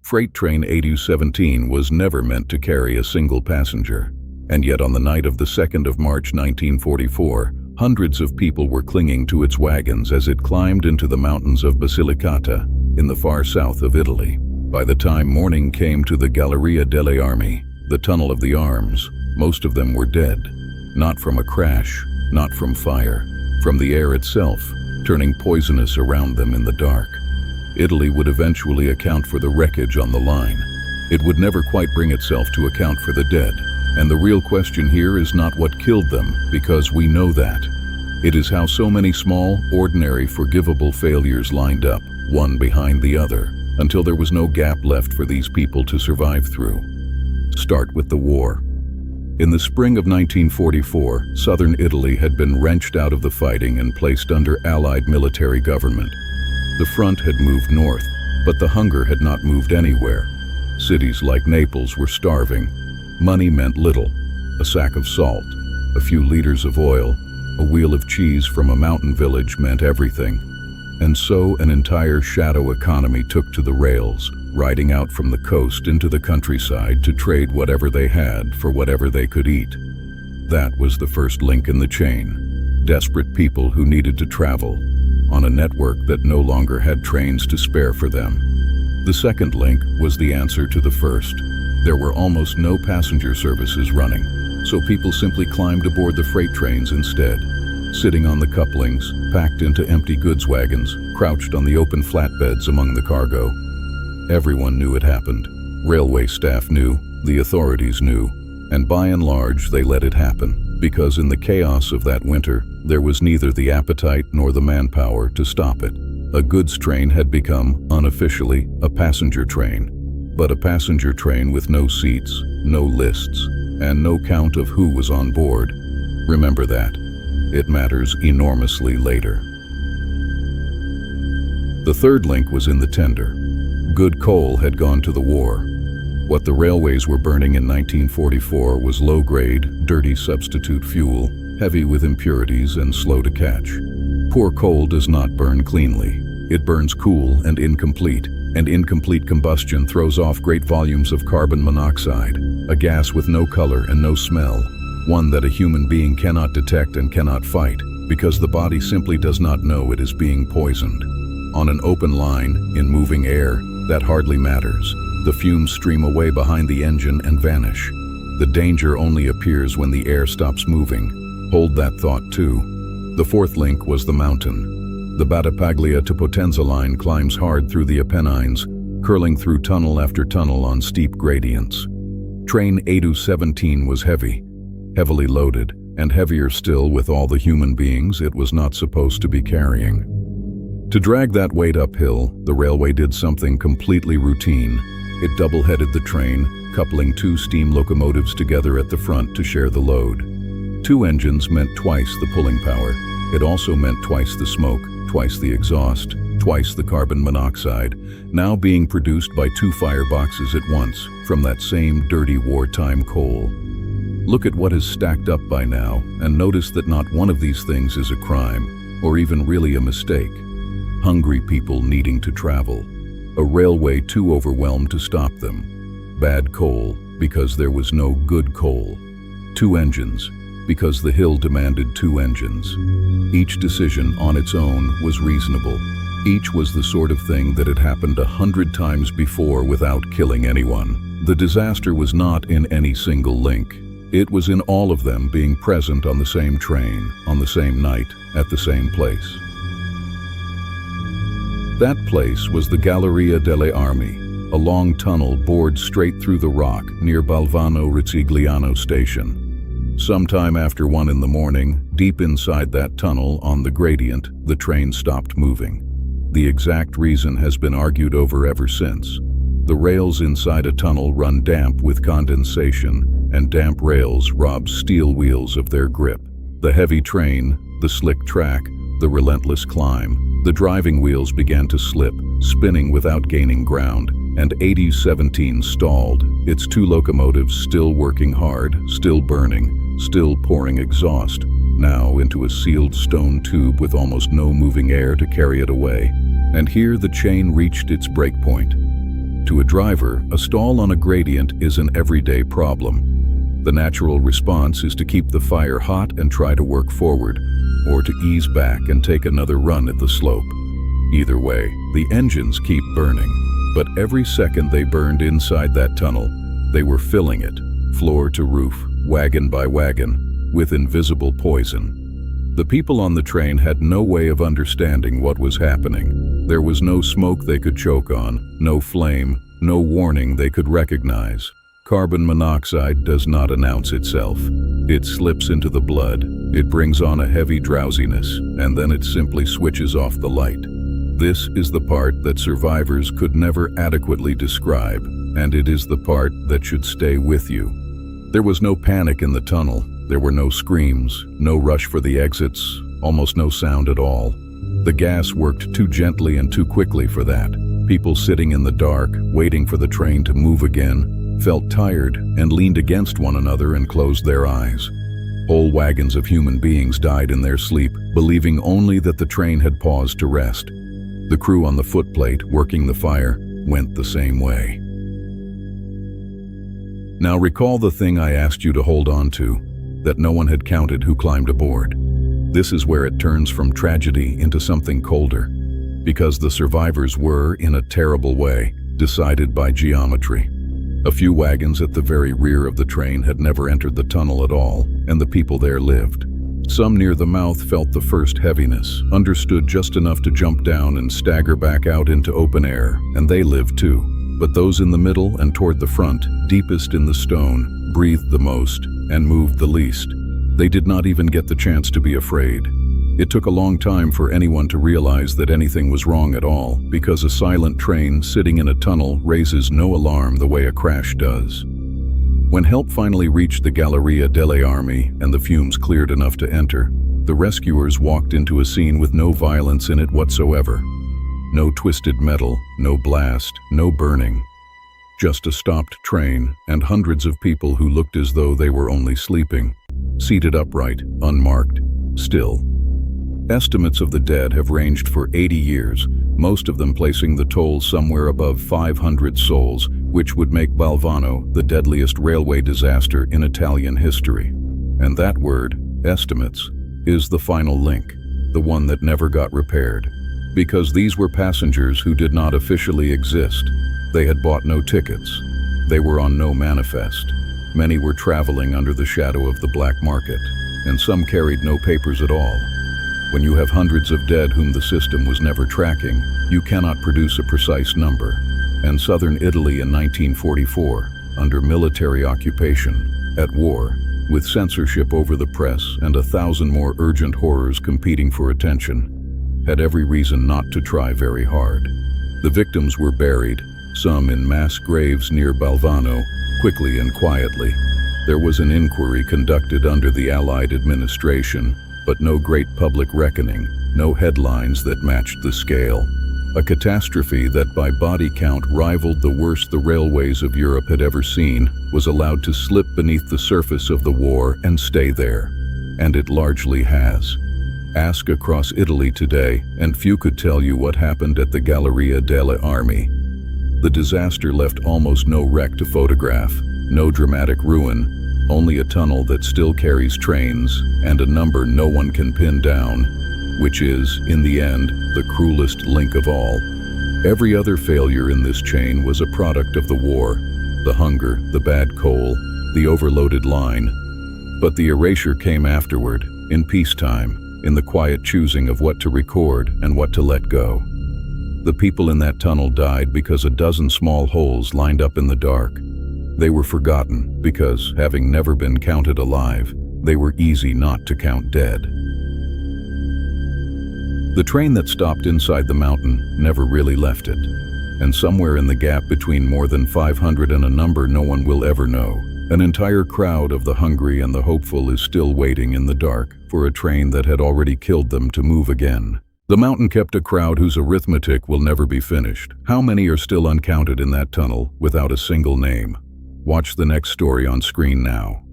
Freight train 8217 was never meant to carry a single passenger. And yet on the night of the 2nd of March 1944, hundreds of people were clinging to its wagons as it climbed into the mountains of Basilicata, in the far south of Italy. By the time morning came to the Galleria delle Armi, the Tunnel of the Arms, most of them were dead. Not from a crash, not from fire, from the air itself, turning poisonous around them in the dark. Italy would eventually account for the wreckage on the line. It would never quite bring itself to account for the dead. And the real question here is not what killed them, because we know that. It is how so many small, ordinary, forgivable failures lined up, one behind the other, until there was no gap left for these people to survive through. Start with the war. In the spring of 1944, southern Italy had been wrenched out of the fighting and placed under Allied military government. The front had moved north, but the hunger had not moved anywhere. Cities like Naples were starving. Money meant little. A sack of salt, a few liters of oil, a wheel of cheese from a mountain village meant everything. And so an entire shadow economy took to the rails, riding out from the coast into the countryside to trade whatever they had for whatever they could eat. That was the first link in the chain. Desperate people who needed to travel, on a network that no longer had trains to spare for them. The second link was the answer to the first. There were almost no passenger services running, so people simply climbed aboard the freight trains instead. Sitting on the couplings, packed into empty goods wagons, crouched on the open flatbeds among the cargo. Everyone knew it happened. Railway staff knew, the authorities knew, and by and large they let it happen, because in the chaos of that winter, there was neither the appetite nor the manpower to stop it. A goods train had become, unofficially, a passenger train, but a passenger train with no seats, no lists, and no count of who was on board. Remember that. It matters enormously later. The third link was in the tender. Good coal had gone to the war. What the railways were burning in 1944 was low-grade, dirty substitute fuel, heavy with impurities and slow to catch. Poor coal does not burn cleanly. It burns cool and incomplete combustion throws off great volumes of carbon monoxide, a gas with no color and no smell, one that a human being cannot detect and cannot fight, because the body simply does not know it is being poisoned. On an open line, in moving air, that hardly matters. The fumes stream away behind the engine and vanish. The danger only appears when the air stops moving. Hold that thought too. The fourth link was the mountain. The Battipaglia to Potenza line climbs hard through the Apennines, curling through tunnel after tunnel on steep gradients. Train 8217 was heavily loaded, and heavier still with all the human beings it was not supposed to be carrying. To drag that weight uphill, the railway did something completely routine. It double-headed the train, coupling two steam locomotives together at the front to share the load. Two engines meant twice the pulling power. It also meant twice the smoke, twice the exhaust, twice the carbon monoxide, now being produced by two fireboxes at once from that same dirty wartime coal. Look at what is stacked up by now and notice that not one of these things is a crime, or even really a mistake. Hungry people needing to travel. A railway too overwhelmed to stop them. Bad coal, because there was no good coal. Two engines, because the hill demanded two engines. Each decision on its own was reasonable. Each was the sort of thing that had happened 100 times before without killing anyone. The disaster was not in any single link. It was in all of them being present on the same train, on the same night, at the same place. That place was the Galleria delle Armi, a long tunnel bored straight through the rock near Balvano Ricigliano station. Sometime after 1 in the morning, deep inside that tunnel on the gradient, the train stopped moving. The exact reason has been argued over ever since. The rails inside a tunnel run damp with condensation, and damp rails rob steel wheels of their grip. The heavy train, the slick track, the relentless climb, the driving wheels began to slip, spinning without gaining ground, and 8217 stalled, its two locomotives still working hard, still burning, still pouring exhaust, now into a sealed stone tube with almost no moving air to carry it away. And here the chain reached its breakpoint. To a driver, a stall on a gradient is an everyday problem. The natural response is to keep the fire hot and try to work forward, or to ease back and take another run at the slope. Either way, the engines keep burning, but every second they burned inside that tunnel, they were filling it, floor to roof, wagon by wagon, with invisible poison. The people on the train had no way of understanding what was happening. There was no smoke they could choke on, no flame, no warning they could recognize. Carbon monoxide does not announce itself. It slips into the blood, it brings on a heavy drowsiness, and then it simply switches off the light. This is the part that survivors could never adequately describe, and it is the part that should stay with you. There was no panic in the tunnel. There were no screams, no rush for the exits, almost no sound at all. The gas worked too gently and too quickly for that. People sitting in the dark, waiting for the train to move again, felt tired and leaned against one another and closed their eyes. Whole wagons of human beings died in their sleep, believing only that the train had paused to rest. The crew on the footplate, working the fire, went the same way. Now recall the thing I asked you to hold on to, that no one had counted who climbed aboard. This is where it turns from tragedy into something colder, because the survivors were, in a terrible way, decided by geometry. A few wagons at the very rear of the train had never entered the tunnel at all, and the people there lived. Some near the mouth felt the first heaviness, understood just enough to jump down and stagger back out into open air, and they lived too. But those in the middle and toward the front, deepest in the stone, breathed the most and moved the least. They did not even get the chance to be afraid. It took a long time for anyone to realize that anything was wrong at all, because a silent train sitting in a tunnel raises no alarm the way a crash does. When help finally reached the Galleria delle Armi and the fumes cleared enough to enter, the rescuers walked into a scene with no violence in it whatsoever. No twisted metal, no blast, no burning. Just a stopped train and hundreds of people who looked as though they were only sleeping, seated upright, unmarked, still. Estimates of the dead have ranged for 80 years, most of them placing the toll somewhere above 500 souls, which would make Balvano the deadliest railway disaster in Italian history. And that word, estimates, is the final link, the one that never got repaired. Because these were passengers who did not officially exist. They had bought no tickets. They were on no manifest. Many were traveling under the shadow of the black market, and some carried no papers at all. When you have hundreds of dead whom the system was never tracking, you cannot produce a precise number. And southern Italy in 1944, under military occupation, at war, with censorship over the press and 1,000 more urgent horrors competing for attention, had every reason not to try very hard. The victims were buried, some in mass graves near Balvano, quickly and quietly. There was an inquiry conducted under the Allied administration, but no great public reckoning, no headlines that matched the scale. A catastrophe that by body count rivaled the worst the railways of Europe had ever seen was allowed to slip beneath the surface of the war and stay there. And it largely has. Ask across Italy today, and few could tell you what happened at the Galleria delle Armi. The disaster left almost no wreck to photograph, no dramatic ruin, only a tunnel that still carries trains, and a number no one can pin down, which is, in the end, the cruelest link of all. Every other failure in this chain was a product of the war, the hunger, the bad coal, the overloaded line. But the erasure came afterward, in peacetime, in the quiet choosing of what to record and what to let go. The people in that tunnel died because a dozen small holes lined up in the dark. They were forgotten because, having never been counted alive, they were easy not to count dead. The train that stopped inside the mountain never really left it, and somewhere in the gap between more than 500 and a number no one will ever know, an entire crowd of the hungry and the hopeful is still waiting in the dark for a train that had already killed them to move again. The mountain kept a crowd whose arithmetic will never be finished. How many are still uncounted in that tunnel without a single name? Watch the next story on screen now.